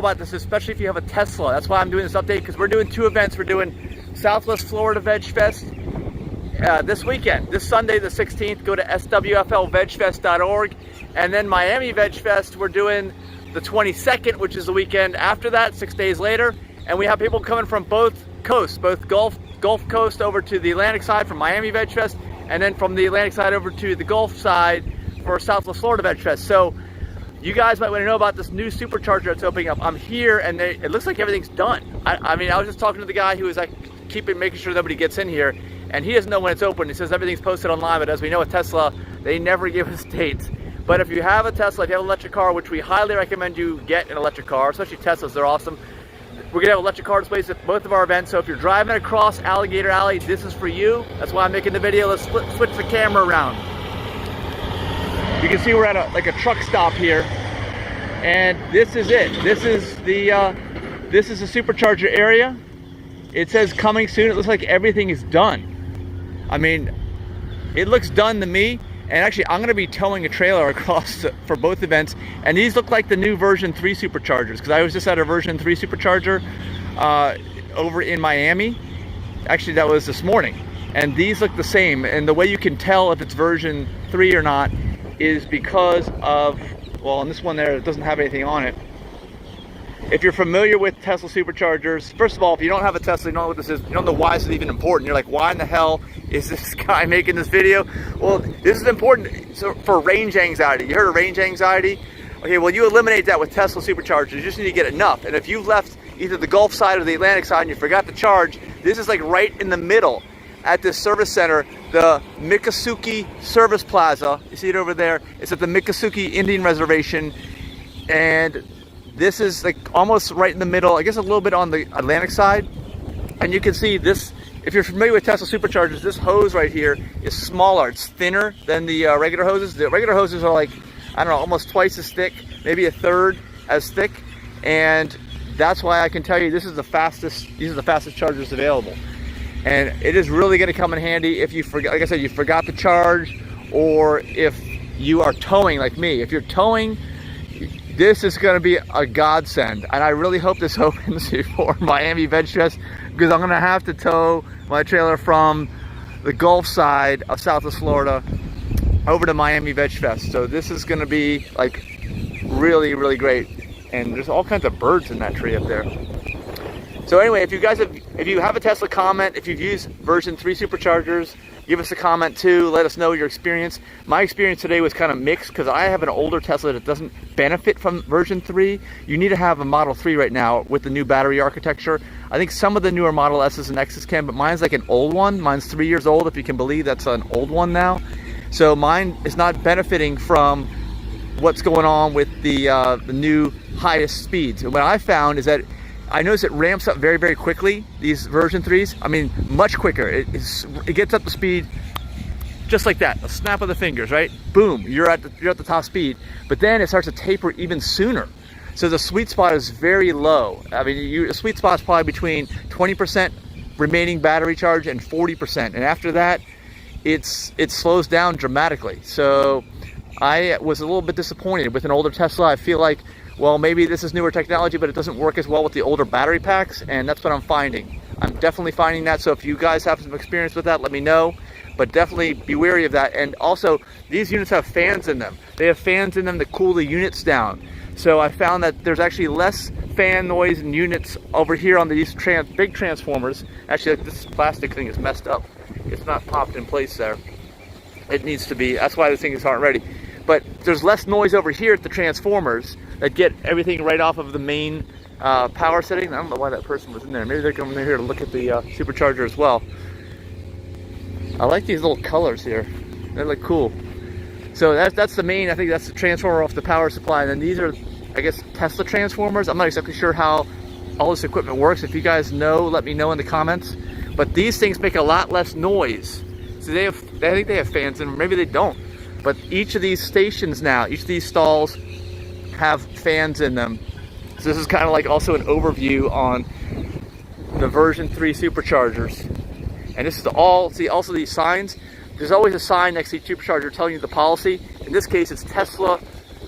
about this, especially if you have a Tesla. That's why I'm doing this update, because we're doing two events. We're doing Southwest Florida Veg Fest this weekend, this Sunday the 16th. Go to SuperCharger.org, and then Miami Veg Fest we're doing the 22nd, which is the weekend after that, 6 days later. And we have people coming from both coasts, both Gulf Coast over to the Atlantic side for Miami Veg Fest, and then from the Atlantic side over to the Gulf side for Southwest Florida Veg Fest. So you guys might want to know about this new SuperCharger that's opening up. I'm here, and it looks like everything's done. I mean, I was just talking to the guy who was like making sure nobody gets in here, and he doesn't know when it's open. He says everything's posted online, but as we know with Tesla, they never give us dates. But if you have a Tesla, if you have an electric car, which we highly recommend you get an electric car, especially Teslas, they're awesome. We're gonna have electric car displays at both of our events, so if you're driving across Alligator Alley, this is for you. That's why I'm making the video. Let's switch the camera around. You can see we're at a truck stop here, and this is it. This is the SuperCharger area. It says coming soon. It looks like everything is done. I mean, it looks done to me. And actually, I'm going to be towing a trailer across for both events. And these look like the new version 3 SuperChargers, because I was just at a version 3 SuperCharger over in Miami. Actually, that was this morning. And these look the same. And the way you can tell if it's version 3 or not is because of, well, on this one there, it doesn't have anything on it. If you're familiar with Tesla SuperChargers, first of all, if you don't have a Tesla, you don't know what this is, you don't know why this is even important. You're like, why in the hell is this guy making this video? Well, this is important for range anxiety. You heard of range anxiety? Okay, well, you eliminate that with Tesla SuperChargers. You just need to get enough. And if you've left either the Gulf side or the Atlantic side and you forgot to charge, this is like right in the middle at this service center, the Miccosukee Service Plaza. You see it over there? It's at the Miccosukee Indian Reservation. And this is like almost right in the middle, I guess a little bit on the Atlantic side. And you can see this, if you're familiar with Tesla SuperChargers, this hose right here is smaller. It's thinner than the regular hoses. The regular hoses are like, I don't know, almost twice as thick, maybe a third as thick. And that's why I can tell you this is the fastest, these are the fastest chargers available. And it is really gonna come in handy if you forgot, like I said, you forgot to charge, or if you are towing like me. If you're towing, this is going to be a godsend, and I really hope this opens before Miami Veg Fest, because I'm going to have to tow my trailer from the Gulf side of Southwest Florida over to Miami Veg Fest. So this is going to be like really, really great, and there's all kinds of birds in that tree up there. So anyway, if you have a Tesla, comment. If you've used version 3 SuperChargers, give us a comment too. Let us know your experience. My experience today was kind of mixed, because I have an older Tesla that doesn't benefit from version 3. You need to have a Model 3 right now with the new battery architecture. I think some of the newer Model S's and X's can, but mine's like an old one. Mine's 3 years old, if you can believe that's an old one now. So mine is not benefiting from what's going on with the new highest speeds. And what I found is that I noticed it ramps up very, very quickly, these version 3s. I mean, much quicker. It gets up to speed just like that, a snap of the fingers, right? Boom, you're at the top speed. But then it starts to taper even sooner. So the sweet spot is very low. I mean, the sweet spot is probably between 20% remaining battery charge and 40%. And after that, it slows down dramatically. So I was a little bit disappointed with an older Tesla. I feel like, well, maybe this is newer technology, but it doesn't work as well with the older battery packs, and that's what I'm finding. I'm definitely finding that, so if you guys have some experience with that, let me know, but definitely be wary of that. And also, these units have fans in them. They have fans in them that cool the units down. So I found that there's actually less fan noise in units over here on these big transformers. Actually, like, this plastic thing is messed up. It's not popped in place there. It needs to be, that's why the things aren't ready. But there's less noise over here at the transformers that get everything right off of the main power setting. I don't know why that person was in there. Maybe they're coming in here to look at the SuperCharger as well. I like these little colors here. They look cool. So that's the main, I think that's the transformer off the power supply. And then these are, I guess, Tesla transformers. I'm not exactly sure how all this equipment works. If you guys know, let me know in the comments. But these things make a lot less noise. So I think they have fans in them. Maybe they don't. But each of these stations now, each of these stalls have fans in them. So this is kind of like also an overview on the version 3 SuperChargers. And this is all, see also these signs. There's always a sign next to each SuperCharger telling you the policy. In this case, it's Tesla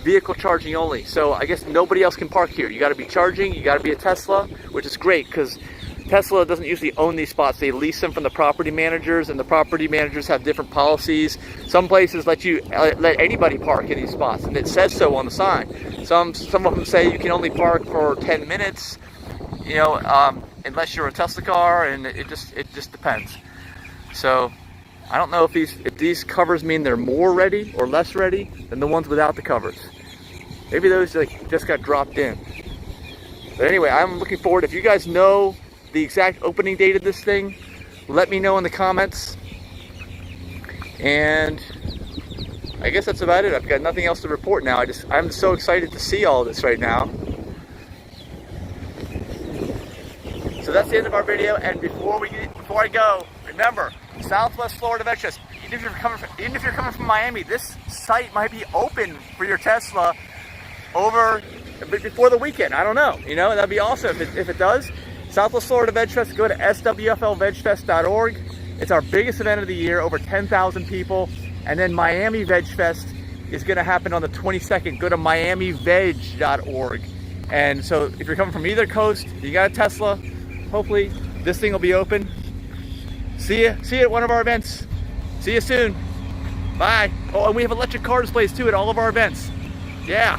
vehicle charging only. So I guess nobody else can park here. You got to be charging, you got to be a Tesla, which is great because Tesla doesn't usually own these spots. They lease them from the property managers, and the property managers have different policies. Some places let anybody park in these spots, and it says so on the sign. Some of them say you can only park for 10 minutes, you know, unless you're a Tesla car, and it just depends. So I don't know if these covers mean they're more ready or less ready than the ones without the covers. Maybe those like just got dropped in. But anyway, I'm looking forward. If you guys know the exact opening date of this thing, let me know in the comments. And I guess that's about it. I've got nothing else to report now. I'm so excited to see all this right now. So that's the end of our video. And before I go, remember, Southwest Florida Veg Fest. Even if you're coming from Miami, this site might be open for your Tesla before the weekend. I don't know. You know, that'd be awesome if it does. Southwest Florida Veg Fest, go to SuperCharger.org. It's our biggest event of the year, over 10,000 people. And then Miami Veg Fest is going to happen on the 22nd. Go to MiamiVeg.org. And so if you're coming from either coast, you got a Tesla, hopefully this thing will be open. See you at one of our events. See you soon. Bye. Oh, and we have electric car displays too at all of our events. Yeah.